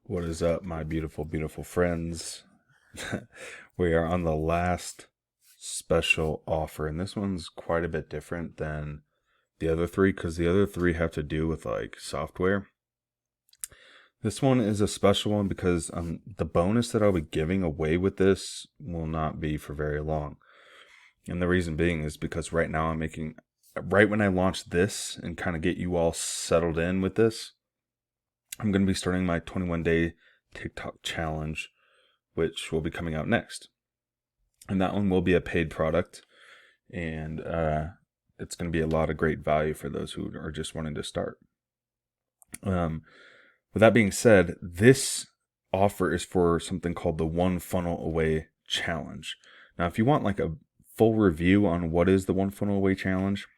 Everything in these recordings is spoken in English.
What is up, my beautiful, beautiful friends? We are on the last special offer, and this one's quite a bit different than the other three because the other three have to do with like software. This one is a special one because the bonus that I'll be giving away with this will not be for very long. And the reason being is because right now right when I launch this and kind of get you all settled in with this, I'm going to be starting my 21-day TikTok challenge, which will be coming out next. And that one will be a paid product. And it's going to be a lot of great value for those who are just wanting to start. With that being said, this offer is for something called the One Funnel Away Challenge. Now, if you want like a full review on what is the One Funnel Away Challenge,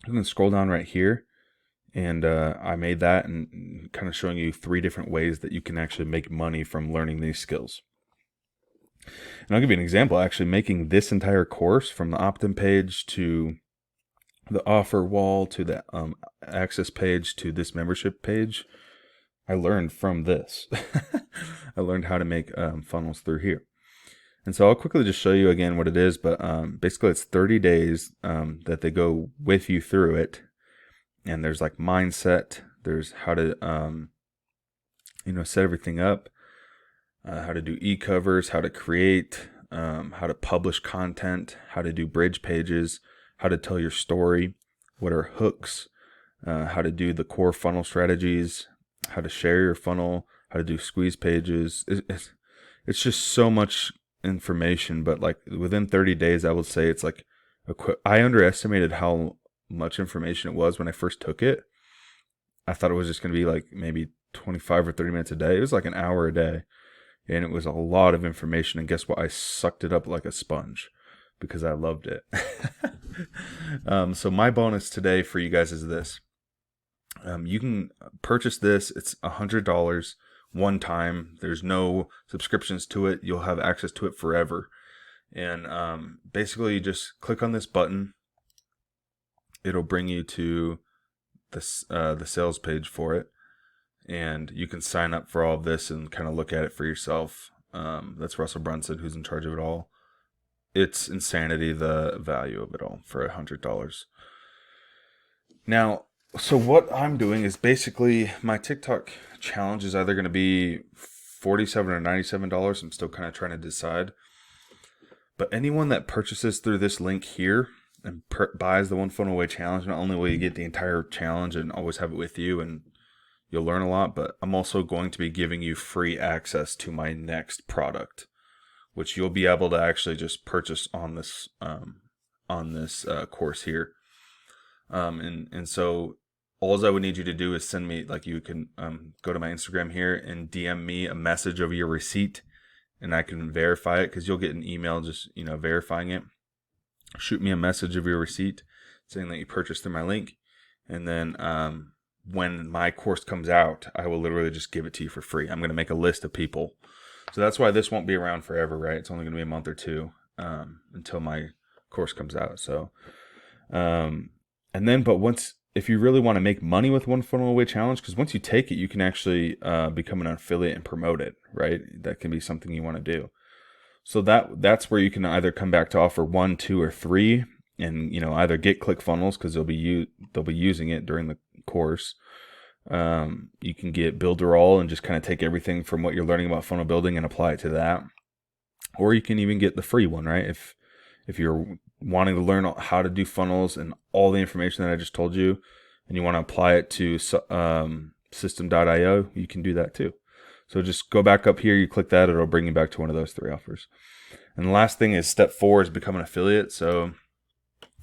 you can scroll down right here. And I made that and kind of showing you 3 different ways that you can actually make money from learning these skills. And I'll give you an example. Actually, making this entire course from the opt-in page to the offer wall to the access page to this membership page, I learned from this. I learned how to make funnels through here. And so I'll quickly just show you again what it is. But basically, it's 30 days that they go with you through it. And there's like mindset, there's how to, set everything up, how to do e-covers, how to create, how to publish content, how to do bridge pages, how to tell your story, what are hooks, how to do the core funnel strategies, how to share your funnel, how to do squeeze pages. It's just so much information, but like within 30 days, I would say it's like, I underestimated how much information it was when I first took it. I thought it was just going to be like maybe 25 or 30 minutes a day. It was like an hour a day, and it was a lot of information. And guess what? I sucked it up like a sponge because I loved it. So my bonus today for you guys is this. You can purchase this. It's $100 one time. There's no subscriptions to it. You'll have access to it forever. And basically, you just click on this button. It'll bring you to this the sales page for it, and you can sign up for all of this and kind of look at it for yourself. That's Russell Brunson, who's in charge of it all. It's insanity, the value of it all for $100. Now, so what I'm doing is basically my TikTok challenge is either going to be $47 or $97. I'm still kind of trying to decide. But anyone that purchases through this link here and buys the One Funnel Away Challenge, not only will you get the entire challenge and always have it with you and you'll learn a lot, but I'm also going to be giving you free access to my next product, which you'll be able to actually just purchase on this course here. And so all I would need you to do is send me, like you can go to my Instagram here and DM me a message of your receipt, and I can verify it because you'll get an email just verifying it. Shoot me a message of your receipt saying that you purchased through my link. And then when my course comes out, I will literally just give it to you for free. I'm going to make a list of people. So that's why this won't be around forever, right? It's only going to be a month or two until my course comes out. So, if you really want to make money with One Funnel Away Challenge, because once you take it, you can actually become an affiliate and promote it, right? That can be something you want to do. So that's where you can either come back to offer 1, 2, or 3, and either get ClickFunnels because they'll be using it during the course. You can get Builderall and just kind of take everything from what you're learning about funnel building and apply it to that, or you can even get the free one, right? If you're wanting to learn how to do funnels and all the information that I just told you, and you want to apply it to System.io, you can do that too. So just go back up here, you click that, it'll bring you back to one of those 3 offers. And the last thing is step 4 is become an affiliate. So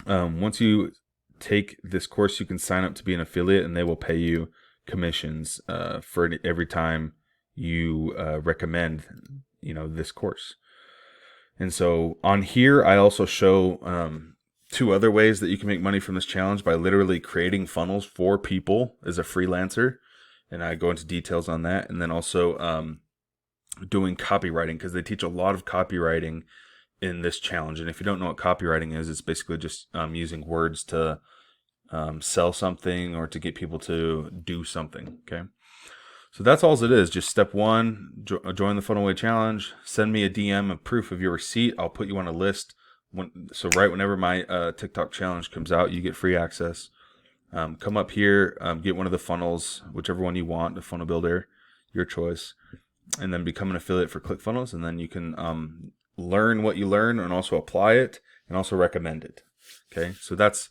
once you take this course, you can sign up to be an affiliate, and they will pay you commissions for every time you recommend this course. And so on here, I also show 2 other ways that you can make money from this challenge by literally creating funnels for people as a freelancer. And I go into details on that. And then also doing copywriting, because they teach a lot of copywriting in this challenge. And if you don't know what copywriting is, it's basically just using words to sell something or to get people to do something. Okay. So that's all it is. Just step one, join the Funnel Away Challenge. Send me a DM of proof of your receipt. I'll put you on a list. So right whenever my TikTok challenge comes out, you get free access. Come up here, get one of the funnels, whichever one you want, the funnel builder, your choice, and then become an affiliate for ClickFunnels. And then you can learn what you learn and also apply it and also recommend it. Okay, so that's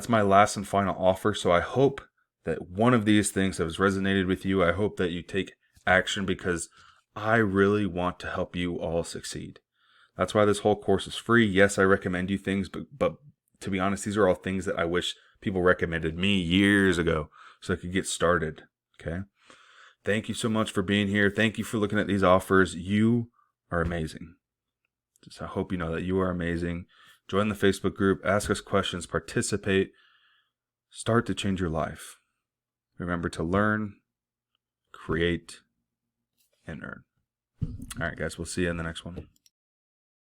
my last and final offer. So I hope that one of these things has resonated with you. I hope that you take action, because I really want to help you all succeed. That's why this whole course is free. Yes, I recommend you things, but to be honest, these are all things that I wish people recommended me years ago so I could get started. Okay. Thank you so much for being here. Thank you for looking at these offers. You are amazing. Just, I hope you know that you are amazing. Join the Facebook group, ask us questions, participate, start to change your life. Remember to learn, create, and earn. All right, guys, we'll see you in the next one.